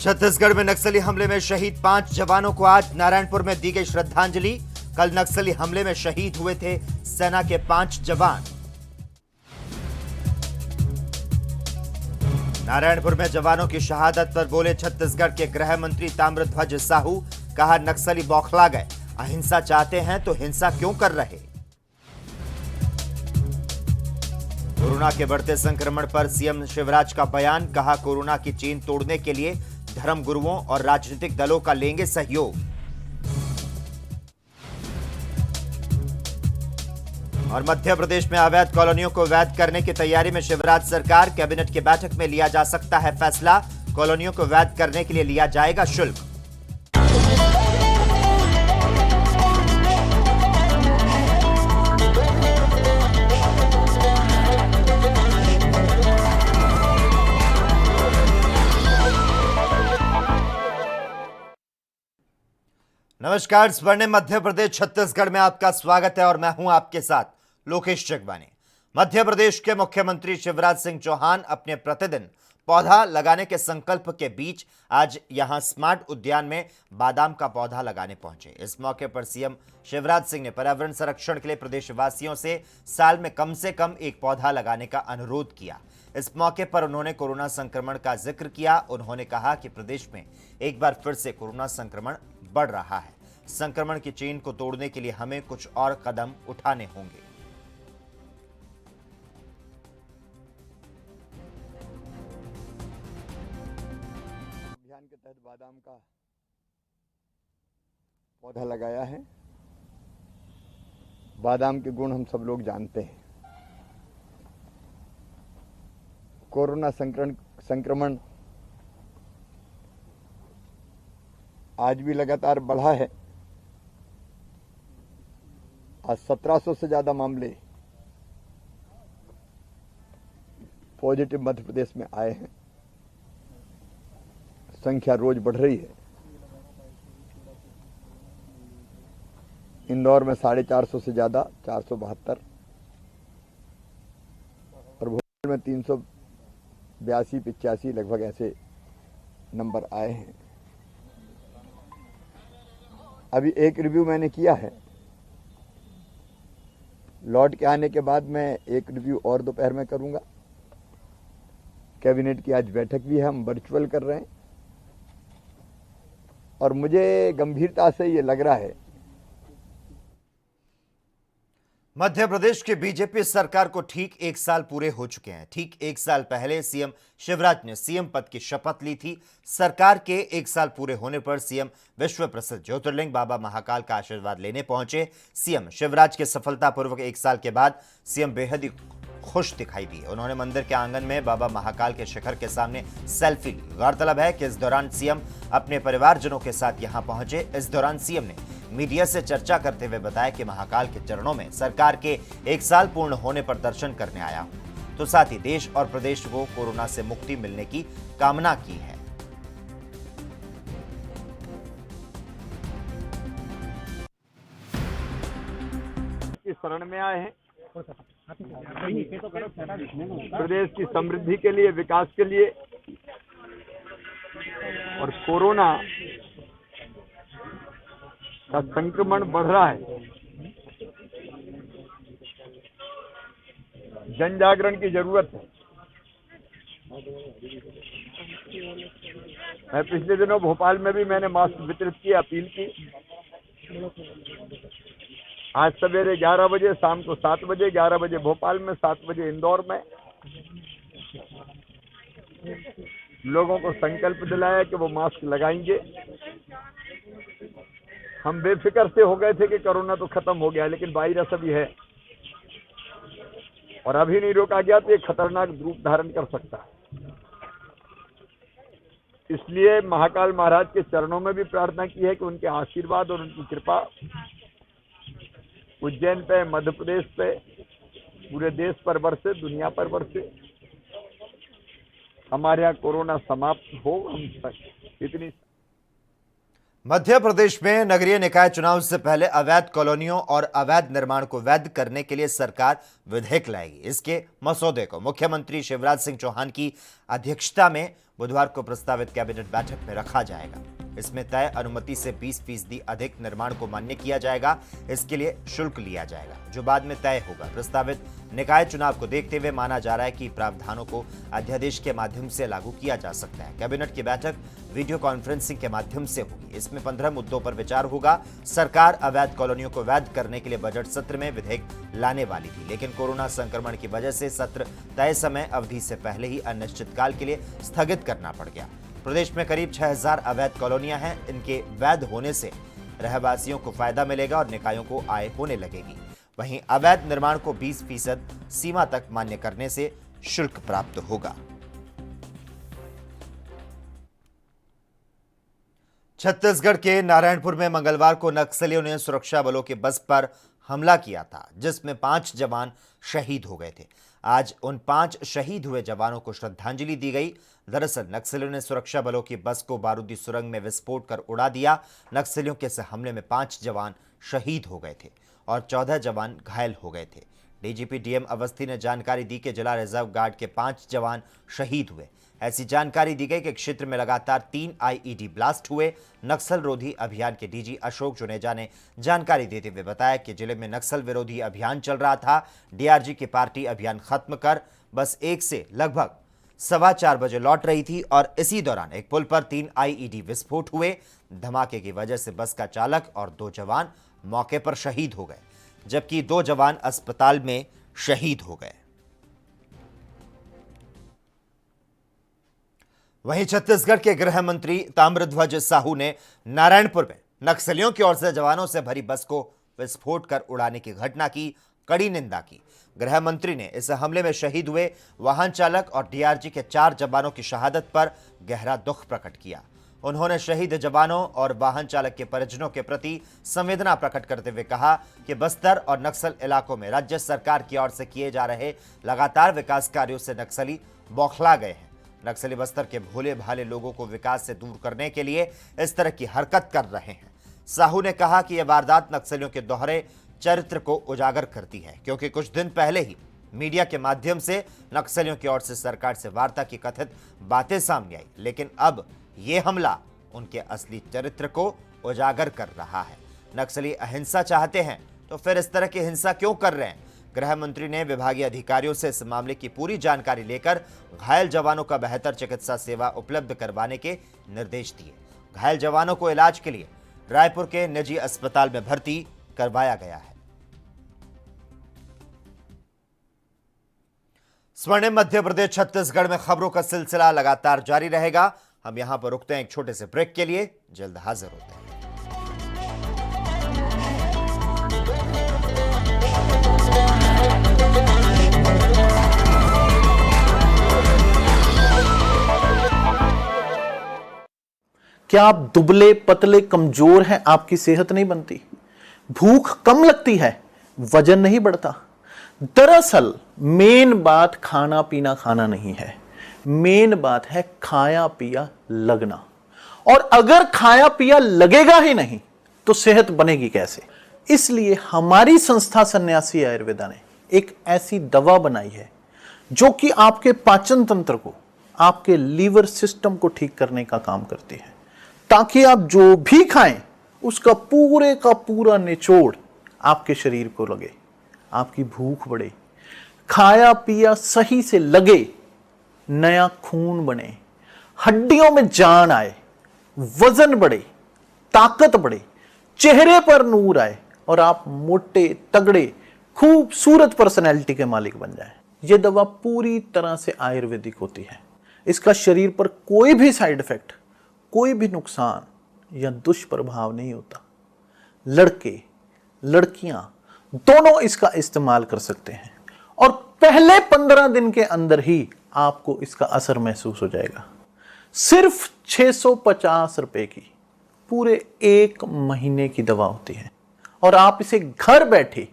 छत्तीसगढ़ में नक्सली हमले में शहीद 5 जवानों को आज नारायणपुर में दी गई श्रद्धांजलि। कल नक्सली हमले में शहीद हुए थे सेना के 5 जवान। नारायणपुर में जवानों की शहादत पर बोले छत्तीसगढ़ के गृह मंत्री ताम्रध्वज साहू। कहा, नक्सली बौखला गए, अहिंसा चाहते हैं तो हिंसा क्यों कर रहे। कोरोना के बढ़ते संक्रमण पर सीएम शिवराज का बयान। कहा, कोरोना की चेन तोड़ने के लिए धर्म गुरुओं और राजनीतिक दलों का लेंगे सहयोग। और मध्य प्रदेश में अवैध कॉलोनियों को वैध करने की तैयारी में शिवराज सरकार। कैबिनेट की बैठक में लिया जा सकता है फैसला। कॉलोनियों को वैध करने के लिए लिया जाएगा शुल्क। नमस्कार, स्वर्णिम मध्य प्रदेश छत्तीसगढ़ में आपका स्वागत है और मैं हूं आपके साथ लोकेश जगवानी। मध्य प्रदेश के मुख्यमंत्री शिवराज सिंह चौहान अपने प्रतिदिन पौधा लगाने के संकल्प के बीच आज यहां स्मार्ट उद्यान में बादाम का पौधा लगाने पहुंचे। इस मौके पर सीएम शिवराज सिंह ने पर्यावरण संरक्षण के लिए प्रदेशवासियों से साल में कम एक पौधा लगाने का अनुरोध किया। इस मौके पर उन्होंने कोरोना संक्रमण का जिक्र किया। उन्होंने कहा कि प्रदेश में एक बार फिर से कोरोना संक्रमण बढ़ रहा है। संक्रमण की चेन को तोड़ने के लिए हमें कुछ और कदम उठाने होंगे। अभियान के तहत बादाम का पौधा लगाया है। बादाम के गुण हम सब लोग जानते हैं। कोरोना संक्रमण आज भी लगातार बढ़ा है। आज 1700 से ज्यादा मामले पॉजिटिव मध्य प्रदेश में आए हैं। संख्या रोज बढ़ रही है। इंदौर में 450 से ज्यादा 472 और भोपाल में 382-85 लगभग ऐसे नंबर आए हैं। अभी एक रिव्यू मैंने किया है। लौट के आने के बाद मैं एक रिव्यू और दोपहर में करूंगा। कैबिनेट की आज बैठक भी है, हम वर्चुअल कर रहे हैं और मुझे गंभीरता से ये लग रहा है। मध्य प्रदेश की बीजेपी सरकार को ठीक 1 साल पूरे हो चुके हैं। ठीक 1 साल पहले सीएम शिवराज ने सीएम पद की शपथ ली थी। सरकार के 1 साल पूरे होने पर सीएम विश्व प्रसिद्ध ज्योतिर्लिंग बाबा महाकाल का आशीर्वाद लेने पहुंचे। सीएम शिवराज के सफलतापूर्वक 1 साल के बाद सीएम बेहद ही खुश दिखाई दिए। उन्होंने मंदिर के आंगन में बाबा महाकाल के शिखर के सामने सेल्फी ली। गौरतलब है कि इस दौरान सीएम अपने परिवारजनों के साथ यहां पहुंचे। इस दौरान सीएम ने मीडिया से चर्चा करते हुए बताया कि महाकाल के चरणों में सरकार के 1 साल पूर्ण होने पर दर्शन करने आया हूं, तो साथ ही देश और प्रदेश को कोरोना से मुक्ति मिलने की कामना की है। इस शरण में आए हैं प्रदेश की समृद्धि के लिए, विकास के लिए। और कोरोना का संक्रमण बढ़ रहा है। जन जागरण की जरूरत है। मैं पिछले दिनों भोपाल में भी मैंने मास्क वितरित की, अपील की। आज सवेरे 11 बजे, शाम को 7 बजे, 11 बजे भोपाल में, 7 बजे इंदौर में लोगों को संकल्प दिलाया कि वो मास्क लगाएंगे। हम बेफिक्र से हो गए थे कि कोरोना तो खत्म हो गया, लेकिन वायरस अभी है और अभी नहीं रोका गया तो ये खतरनाक रूप धारण कर सकता है। इसलिए महाकाल महाराज के चरणों में भी प्रार्थना की है कि उनके आशीर्वाद और उनकी कृपा उज्जैन पे, मध्य प्रदेश पे, पूरे देश पर बरसे, दुनिया पर बरसे। हमारे यहाँ कोरोना समाप्त हो। हम इतनी मध्य प्रदेश में नगरीय निकाय चुनाव से पहले अवैध कॉलोनियों और अवैध निर्माण को वैध करने के लिए सरकार विधेयक लाएगी। इसके मसौदे को मुख्यमंत्री शिवराज सिंह चौहान की अध्यक्षता में बुधवार को प्रस्तावित कैबिनेट बैठक में रखा जाएगा। इसमें तय अनुमति से 20% अधिक निर्माण को मान्य किया जाएगा। इसके लिए शुल्क लिया जाएगा जो बाद में तय होगा। प्रस्तावित निकाय चुनाव को देखते हुए माना जा रहा है कि प्रावधानों को अध्यादेश के माध्यम से लागू किया जा सकता है। कैबिनेट की बैठक वीडियो कॉन्फ्रेंसिंग के माध्यम से होगी। इसमें 15 मुद्दों पर विचार होगा। सरकार अवैध कॉलोनियों को वैध करने के लिए बजट सत्र में विधेयक लाने वाली थी, लेकिन कोरोना संक्रमण की वजह से सत्र तय समय अवधि से पहले ही अनिश्चितकाल के लिए स्थगित करना पड़ गया। प्रदेश में करीब 6000 अवैध कॉलोनियां हैं। इनके वैध होने से रहवासियों को फायदा मिलेगा और निकायों को आय होने लगेगी। वहीं अवैध निर्माण को 20% सीमा तक मान्य करने से शुल्क प्राप्त होगा। छत्तीसगढ़ के नारायणपुर में मंगलवार को नक्सलियों ने सुरक्षा बलों की बस पर हमला किया था, जिसमें 5 जवान शहीद हो गए थे। आज उन 5 शहीद हुए जवानों को श्रद्धांजलि दी गई। दरअसल नक्सलियों ने सुरक्षा बलों की बस को बारूदी सुरंग में विस्फोट कर उड़ा दिया। नक्सलियों के इस हमले में 5 जवान शहीद हो गए थे और 14 जवान घायल हो गए थे। डीजीपी डीएम अवस्थी ने जानकारी दी कि जिला रिजर्व गार्ड के 5 जवान शहीद हुए। ऐसी जानकारी दी गई कि क्षेत्र में लगातार 3 आईईडी ब्लास्ट हुए। नक्सल रोधी अभियान के डीजी अशोक जुनेजा ने जानकारी देते हुए बताया कि जिले में नक्सल विरोधी अभियान चल रहा था। डीआरजी की पार्टी अभियान खत्म कर बस 1 से लगभग 4:15 बजे लौट रही थी और इसी दौरान एक पुल पर 3 आईईडी विस्फोट हुए। धमाके की वजह से बस का चालक और 2 जवान मौके पर शहीद हो गए, जबकि 2 जवान अस्पताल में शहीद हो गए। वहीं छत्तीसगढ़ के गृह मंत्री ताम्रध्वज साहू ने नारायणपुर में नक्सलियों की ओर से जवानों से भरी बस को विस्फोट कर उड़ाने की घटना की कड़ी निंदा की। गृह मंत्री ने इस हमले में शहीद हुए वाहन चालक और डीआरजी के 4 जवानों की शहादत पर गहरा दुख प्रकट किया। उन्होंने शहीद जवानों और वाहन चालक के परिजनों के प्रति संवेदना प्रकट करते हुए कहा कि बस्तर और नक्सल इलाकों में राज्य सरकार की ओर से किए जा रहे लगातार विकास कार्यों से नक्सली बौखला गए हैं। नक्सली बस्तर के भोले भाले लोगों को विकास से दूर करने के लिए इस तरह की हरकत कर रहे हैं। साहू ने कहा कि यह वारदात नक्सलियों के दोहरे चरित्र को उजागर करती है, क्योंकि कुछ दिन पहले ही मीडिया के माध्यम से नक्सलियों की ओर से सरकार से वार्ता की कथित बातें सामने आई, लेकिन अब यह हमला उनके असली चरित्र को उजागर कर रहा है। नक्सली अहिंसा चाहते हैं तो फिर इस तरह की हिंसा क्यों कर रहे हैं? गृह मंत्री ने विभागीय अधिकारियों से इस मामले की पूरी जानकारी लेकर घायल जवानों का बेहतर चिकित्सा सेवा उपलब्ध करवाने के निर्देश दिए। घायल जवानों को इलाज के लिए रायपुर के निजी अस्पताल में भर्ती करवाया गया है। स्वर्णिम मध्य प्रदेश छत्तीसगढ़ में खबरों का सिलसिला लगातार जारी रहेगा। हम यहां पर रुकते हैं एक छोटे से ब्रेक के लिए, जल्द हाजिर होते हैं। क्या आप दुबले पतले कमजोर हैं? आपकी सेहत नहीं बनती, भूख कम लगती है, वजन नहीं बढ़ता। दरअसल मेन बात खाना पीना खाना नहीं है, मेन बात है खाया पिया लगना। और अगर खाया पिया लगेगा ही नहीं तो सेहत बनेगी कैसे? इसलिए हमारी संस्था सन्यासी आयुर्वेदा ने एक ऐसी दवा बनाई है जो कि आपके पाचन तंत्र को, आपके लीवर सिस्टम को ठीक करने का काम करती है, ताकि आप जो भी खाएं उसका पूरे का पूरा निचोड़ आपके शरीर को लगे, आपकी भूख बढ़े, खाया पिया सही से लगे, नया खून बने, हड्डियों में जान आए, वजन बढ़े, ताकत बढ़े, चेहरे पर नूर आए और आप मोटे तगड़े खूबसूरत पर्सनैलिटी के मालिक बन जाएं। यह दवा पूरी तरह से आयुर्वेदिक होती है। इसका शरीर पर कोई भी साइड इफेक्ट, कोई भी नुकसान या दुष्प्रभाव नहीं होता। लड़के लड़कियां दोनों इसका इस्तेमाल कर सकते हैं और पहले 15 दिन के अंदर ही आपको इसका असर महसूस हो जाएगा। सिर्फ 650 रुपए की पूरे 1 महीने की दवा होती है और आप इसे घर बैठे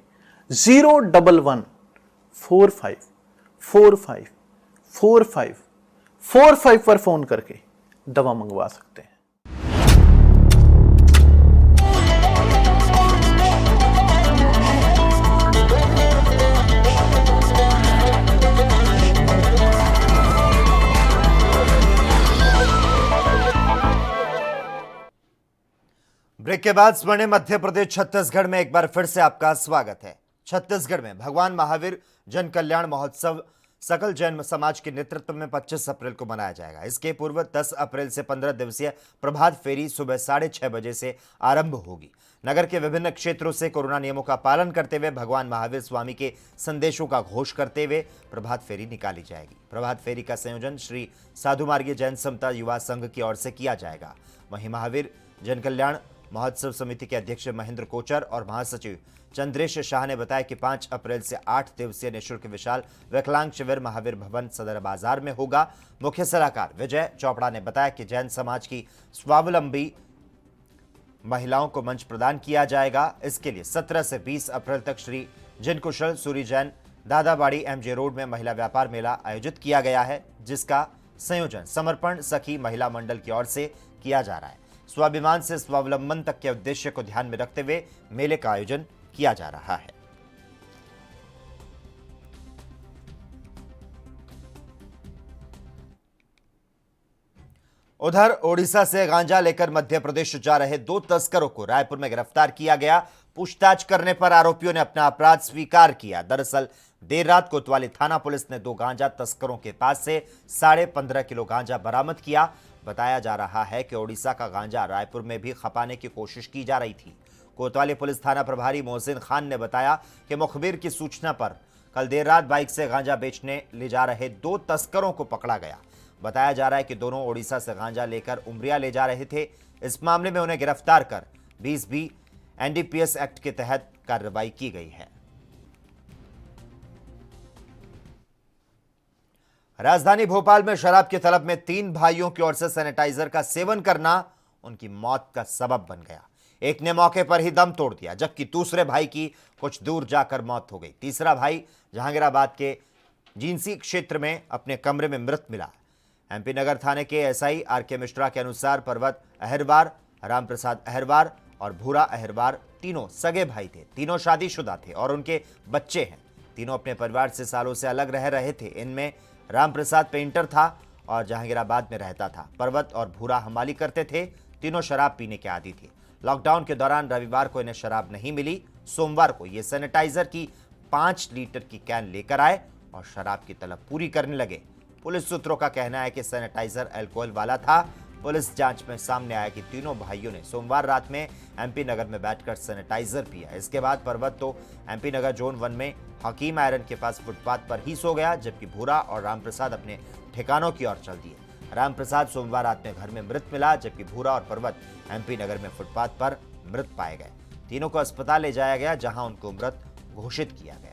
01145454545 पर फोन करके दवा मंगवा सकते हैं। ब्रेक के बाद स्वर्णिम मध्य प्रदेश छत्तीसगढ़ में एक बार फिर से आपका स्वागत है। छत्तीसगढ़ में भगवान महावीर जन कल्याण महोत्सव सकल जैन समाज के नेतृत्व में 25 अप्रैल को मनाया जाएगा। इसके पूर्व 10 अप्रैल से 15 दिवसीय प्रभात फेरी सुबह 6:30 बजे से आरंभ होगी। नगर के विभिन्न क्षेत्रों से कोरोना नियमों का पालन करते हुए भगवान महावीर स्वामी के संदेशों का घोष करते हुए प्रभात फेरी निकाली जाएगी। प्रभात फेरी का संयोजन श्री साधु मार्गीय जैन समता युवा संघ की ओर से किया जाएगा। वहीं महावीर जन कल्याण महोत्सव समिति के अध्यक्ष महेंद्र कोचर और महासचिव चंद्रेश शाह ने बताया कि 5 अप्रैल से 8 दिवसीय निःशुल्क विशाल विकलांग शिविर महावीर भवन सदर बाजार में होगा। मुख्य सलाहकार विजय चोपड़ा ने बताया कि जैन समाज की स्वावलंबी महिलाओं को मंच प्रदान किया जाएगा। इसके लिए 17 से 20 अप्रैल तक श्री जिन कुशल सूरी जैन दादाबाड़ी एमजे रोड में महिला व्यापार मेला आयोजित किया गया है, जिसका संयोजन समर्पण सखी महिला मंडल की ओर से किया जा रहा है। स्वाभिमान से स्वावलंबन तक के उद्देश्य को ध्यान में रखते हुए मेले का आयोजन किया जा रहा है। उधर ओडिशा से गांजा लेकर मध्य प्रदेश जा रहे 2 तस्करों को रायपुर में गिरफ्तार किया गया। पूछताछ करने पर आरोपियों ने अपना अपराध स्वीकार किया। दरअसल देर रात कोतवाली थाना पुलिस ने 2 गांजा तस्करों के पास से 15.5 किलो गांजा बरामद किया। बताया जा रहा है कि ओडिशा का गांजा रायपुर में भी खपाने की कोशिश की जा रही थी। कोतवाली पुलिस थाना प्रभारी मोहसिन खान ने बताया कि मुखबिर की सूचना पर कल देर रात बाइक से गांजा बेचने ले जा रहे 2 तस्करों को पकड़ा गया। बताया जा रहा है कि दोनों ओडिशा से गांजा लेकर उमरिया ले जा रहे थे। इस मामले में उन्हें गिरफ्तार कर 20B NDPS एक्ट के तहत कार्रवाई की गई है। राजधानी भोपाल में शराब के तलब में 3 भाइयों की ओर से सैनिटाइजर का सेवन करना उनकी मौत का सबब बन गया। एक ने मौके पर ही दम तोड़ दिया, जबकि दूसरे भाई की कुछ दूर जाकर मौत हो गई। तीसरा भाई जहांगीराबाद के जींसी क्षेत्र में अपने कमरे में मृत मिला। MP नगर थाने के SI RK मिश्रा के अनुसार पर्वत अहिरवार, रामप्रसाद अहिरवार और भूरा अहिरवार तीनों सगे भाई थे। तीनों शादीशुदा थे और उनके बच्चे हैं। तीनों अपने परिवार से सालों से अलग रह रहे थे। इनमें रामप्रसाद पेंटर था और जहांगीराबाद में रहता था। पर्वत और भूरा हमाली करते थे। तीनों शराब पीने के आदी थे। लॉकडाउन के दौरान रविवार को इन्हें शराब नहीं मिली। सोमवार को ये सैनिटाइजर की 5 लीटर की कैन लेकर आए और शराब की तलब पूरी करने लगे। पुलिस सूत्रों का कहना है कि सैनिटाइजर अल्कोहल वाला था। पुलिस जांच में सामने आया कि तीनों भाइयों ने सोमवार रात में MP नगर में बैठकर सैनिटाइजर पिया। इसके बाद पर्वत तो MP नगर जोन 1 में हकीम आयरन के पास फुटपाथ पर ही सो गया, जबकि भूरा और रामप्रसाद अपने ठिकानों की ओर चल दिए। रामप्रसाद सोमवार रात में घर में मृत मिला, जबकि भूरा और पर्वत MP नगर में फुटपाथ पर मृत पाए गए। तीनों को अस्पताल ले जाया गया, जहां उनको मृत घोषित किया गया।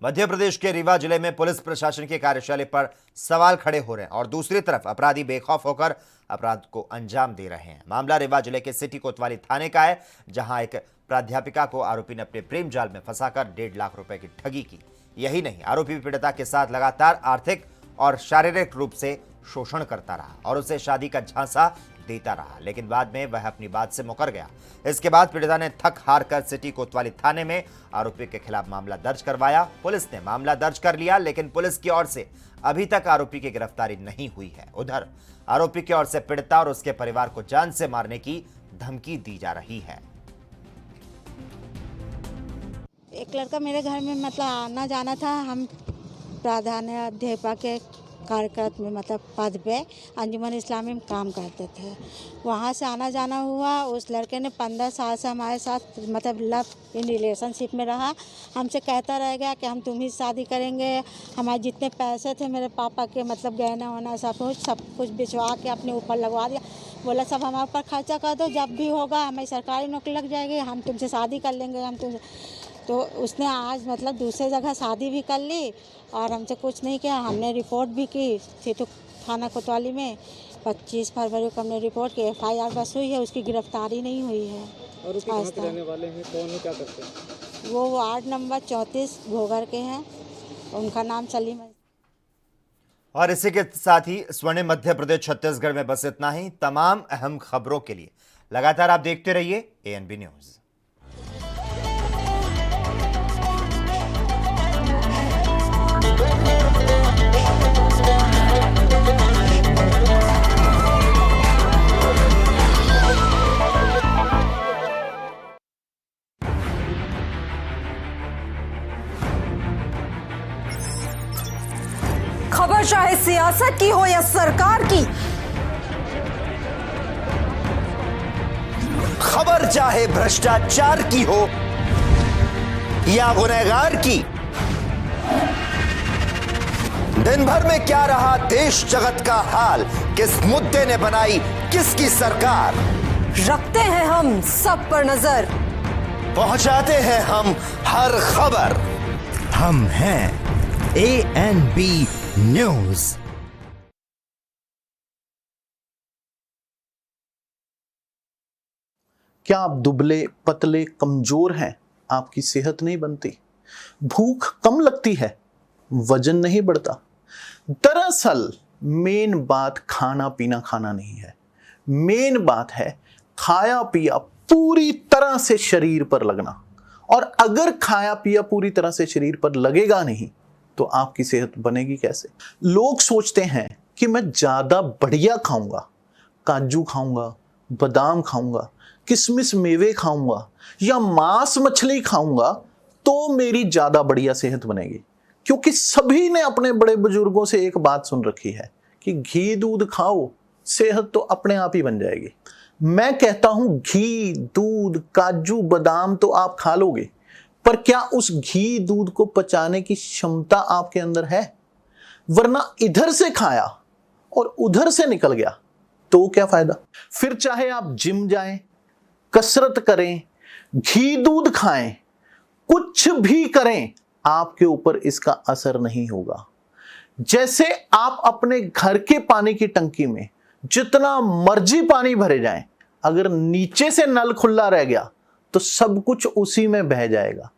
मध्य प्रदेश के रीवा जिले में पुलिस प्रशासन की कार्यशैली पर सवाल खड़े हो रहे हैं और दूसरी तरफ अपराधी बेखौफ होकर अपराध को अंजाम दे रहे हैं। मामला रीवा जिले के सिटी कोतवाली थाने का है, जहां एक प्राध्यापिका को आरोपी ने अपने प्रेम जाल में फंसाकर 1.5 लाख रुपए की ठगी की। यही नहीं, आरोपी पीड़िता के साथ लगातार आर्थिक और शारीरिक रूप से शोषण करता रहा और उसे शादी का झांसा देता रहा, लेकिन बाद में वह अपनी बात से मुकर गया। इसके बाद पीड़िता ने थक हार कर सिटी कोतवाली थाने में आरोपी के खिलाफ मामला दर्ज करवाया। पुलिस ने मामला दर्ज कर लिया, लेकिन पुलिस की ओर से अभी तक आरोपी की गिरफ्तारी नहीं हुई है। उधर आरोपी की ओर से पीड़िता और उसके परिवार को जान से मारने की धमकी दी जा रही है। एक लड़का मेरे घर में मतलब आना जाना था। हम प्राधान्याध्यापक के कार्यक्रम में मतलब पद पे अंजुमन इस्लामी में काम करते थे। वहाँ से आना जाना हुआ। उस लड़के ने 15 साल से हमारे साथ मतलब लव इन रिलेशनशिप में रहा। हमसे कहता रह गया कि हम तुम्ही शादी करेंगे। हमारे जितने पैसे थे मेरे पापा के मतलब गहना वहना सब कुछ बिछवा के अपने ऊपर लगवा दिया। बोला सब हमारे ऊपर खर्चा कर दो, जब भी होगा हमें सरकारी नौकरी लग जाएगी, हम तुमसे शादी कर लेंगे। हम तुम तो उसने आज मतलब दूसरे जगह शादी भी कर ली और हमसे कुछ नहीं किया। हमने रिपोर्ट भी की सीतू थाना कोतवाली में। 25 फरवरी को हमने रिपोर्ट की। FIR बस हुई है, उसकी गिरफ्तारी नहीं हुई है। और उसके कहाँ के रहने वाले हैं, कौन है, क्या करते हैं? वो वार्ड नंबर 34 घोघर के हैं। उनका नाम सलीम है। और इसी के साथ ही स्वर्णिम मध्य प्रदेश छत्तीसगढ़ में बस इतना ही। तमाम अहम खबरों के लिए लगातार आप देखते रहिए ANB न्यूज। सियासत की हो या सरकार की, खबर चाहे भ्रष्टाचार की हो या गुनहगार की, दिन भर में क्या रहा देश जगत का हाल, किस मुद्दे ने बनाई किसकी सरकार, रखते हैं हम सब पर नजर, पहुंचाते हैं हम हर खबर। हम हैं ANB न्यूज। क्या आप दुबले पतले कमजोर हैं? आपकी सेहत नहीं बनती, भूख कम लगती है, वजन नहीं बढ़ता। दरअसल मेन बात खाना पीना खाना नहीं है, मेन बात है खाया पिया पूरी तरह से शरीर पर लगना। और अगर खाया पिया पूरी तरह से शरीर पर लगेगा नहीं तो आपकी सेहत बनेगी कैसे? लोग सोचते हैं कि मैं ज्यादा बढ़िया खाऊंगा, काजू खाऊंगा, बादाम खाऊंगा, किशमिश मेवे खाऊंगा या मांस मछली खाऊंगा तो मेरी ज्यादा बढ़िया सेहत बनेगी। क्योंकि सभी ने अपने बड़े बुजुर्गों से एक बात सुन रखी है कि घी दूध खाओ, सेहत तो अपने आप ही बन जाएगी। मैं कहता हूं घी दूध काजू बादाम तो आप खा लोगे, पर क्या उस घी दूध को पचाने की क्षमता आपके अंदर है? वरना इधर से खाया और उधर से निकल गया तो क्या फायदा? फिर चाहे आप जिम जाएं, कसरत करें, घी दूध खाएं, कुछ भी करें, आपके ऊपर इसका असर नहीं होगा। जैसे आप अपने घर के पानी की टंकी में जितना मर्जी पानी भरे जाएं, अगर नीचे से नल खुला रह गया तो सब कुछ उसी में बह जाएगा।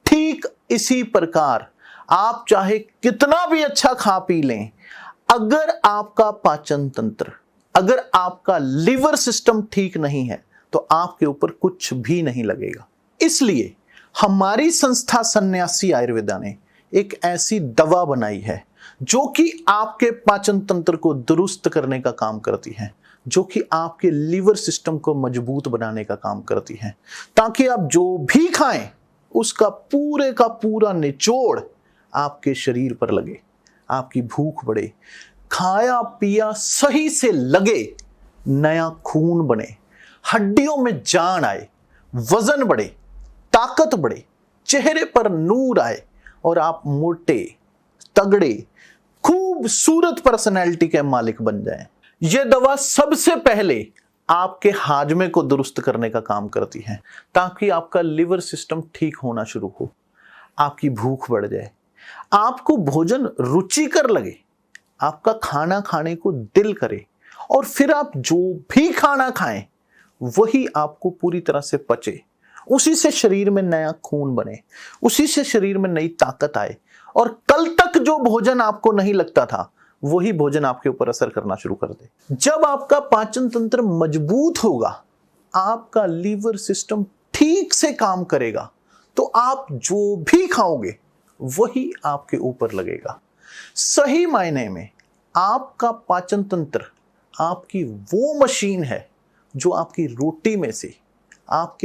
ठीक इसी प्रकार आप चाहे कितना भी अच्छा खा पी लें, अगर आपका पाचन तंत्र, अगर आपका लिवर सिस्टम ठीक नहीं है तो आपके ऊपर कुछ भी नहीं लगेगा। इसलिए हमारी संस्था सन्यासी आयुर्वेदा ने एक ऐसी दवा बनाई है जो कि आपके पाचन तंत्र को दुरुस्त करने का काम करती है, जो कि आपके लिवर सिस्टम को मजबूत बनाने का काम करती है, ताकि आप जो भी खाएं उसका पूरे का पूरा निचोड़ आपके शरीर पर लगे, आपकी भूख बढ़े, खाया पिया सही से लगे, नया खून बने, हड्डियों में जान आए, वजन बढ़े, ताकत बढ़े, चेहरे पर नूर आए और आप मोटे तगड़े खूबसूरत पर्सनैलिटी के मालिक बन जाएं। यह दवा सबसे पहले आपके हाजमे को दुरुस्त करने का काम करती है, ताकि आपका लिवर सिस्टम ठीक होना शुरू हो, आपकी भूख बढ़ जाए, आपको भोजन रुचिकर लगे, आपका खाना खाने को दिल करे और फिर आप जो भी खाना खाएं वही आपको पूरी तरह से पचे, उसी से शरीर में नया खून बने, उसी से शरीर में नई ताकत आए और कल तक जो भोजन आपको नहीं लगता था वही भोजन आपके ऊपर असर करना शुरू कर दे। जब आपका पाचन तंत्र मजबूत होगा, आपका लीवर सिस्टम ठीक से काम करेगा, तो आप जो भी खाओगे वही आपके ऊपर लगेगा। सही मायने में आपका पाचन तंत्र आपकी वो मशीन है जो आपकी रोटी में से, आपके